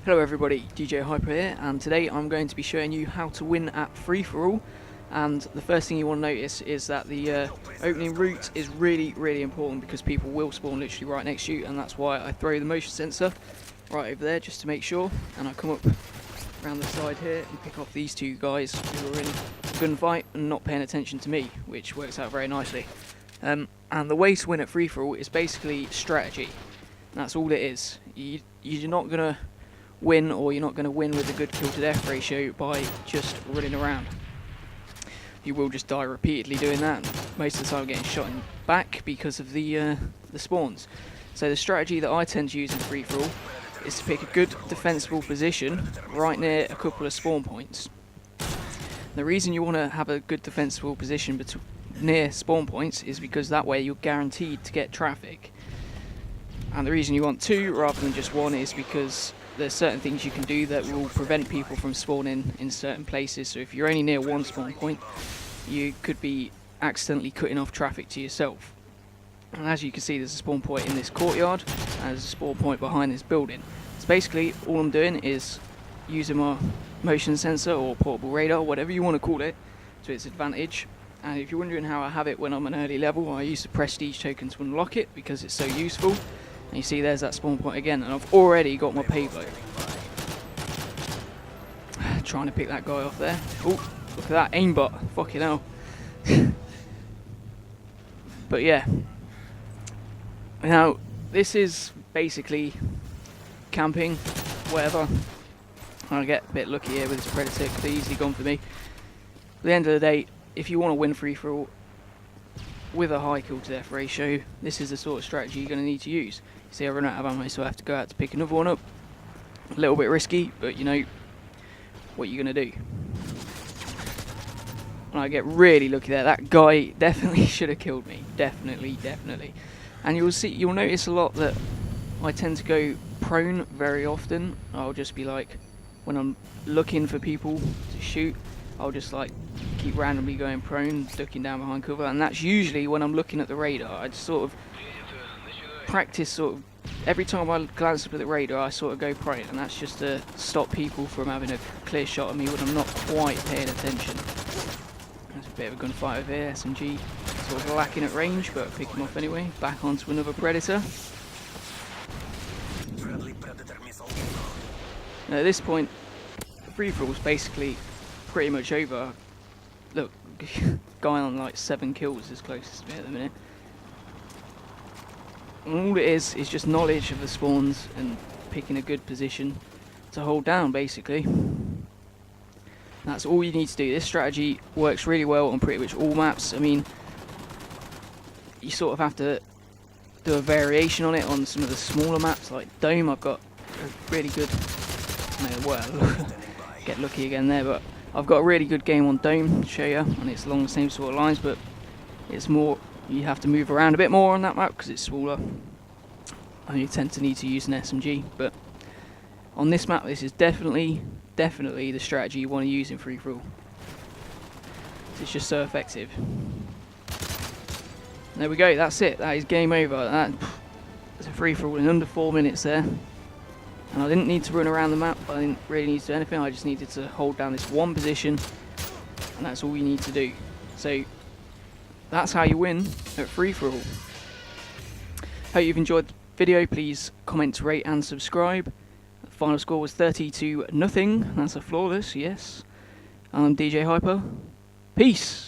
Hello everybody, djhyper here, and today I'm going to be showing you how to win at free-for-all. And the first thing you want to notice is that the opening route is really important, because people will spawn literally right next to you, and that's why I throw the motion sensor right over there just to make sure, and I come up around the side here and pick off these two guys who are in a gunfight and not paying attention to me, which works out very nicely. And the way to win at free-for-all is basically strategy. That's all it is. You're not going to win, or you're not going to win with a good kill to death ratio by just running around. You will just die repeatedly doing that, most of the time getting shot in back because of the spawns. So the strategy that I tend to use in free-for-all is to pick a good defensible position right near a couple of spawn points. The reason you want to have a good defensible position near spawn points is because that way you're guaranteed to get traffic. And the reason you want two rather than just one is because there's certain things you can do that will prevent people from spawning in certain places. So if you're only near one spawn point, you could be accidentally cutting off traffic to yourself. And as you can see, there's a spawn point in this courtyard, and there's a spawn point behind this building. So basically all I'm doing is using my motion sensor or portable radar, whatever you want to call it, to its advantage. And if you're wondering how I have it when I'm an early level, I use the prestige token to unlock it because it's so useful. And you see there's that spawn point again, and I've already got my payload. Trying to pick that guy off there. Oh, look at that aimbot, fucking hell. But yeah. Now, this is basically camping, whatever. I get a bit lucky here with this predator, could have easily gone for me. At the end of the day, if you want to win free-for-all with a high kill to death ratio, this is the sort of strategy you're going to need to use. You see I run out of ammo, so I have to go out to pick another one up. A little bit risky, but you know what you're going to do. And I get really lucky there. That guy definitely should have killed me. Definitely. And you'll notice a lot that I tend to go prone very often. I'll just be like, when I'm looking for people to shoot, I'll just like keep randomly going prone, ducking down behind cover, and that's usually when I'm looking at the radar. I just sort of practice every time I glance up at the radar, I sort of go prone, and that's just to stop people from having a clear shot at me when I'm not quite paying attention. There's a bit of a gunfight over here. SMG sort of lacking at range, but pick him off anyway. Back onto another predator. Now at this point, free-for-all is basically pretty much over. Look, guy on like 7 kills is closest to me at the minute. And all it is just knowledge of the spawns and picking a good position to hold down, basically. That's all you need to do. This strategy works really well on pretty much all maps. I mean, you sort of have to do a variation on it on some of the smaller maps, like Dome. I've got a really good, get lucky again there, but I've got a really good game on Dome to show you, and it's along the same sort of lines, but it's more, you have to move around a bit more on that map because it's smaller, and you tend to need to use an SMG. But on this map, this is definitely the strategy you want to use in free-for-all. It's just so effective. There we go, that's it, that is game over. That's a free-for-all in under 4 minutes there. And I didn't need to run around the map, I didn't really need to do anything, I just needed to hold down this one position, and that's all you need to do. So that's how you win at free-for-all. Hope you've enjoyed the video. Please comment, rate and subscribe. The final score was 30-0, that's a flawless, yes. I'm djhyper. Peace!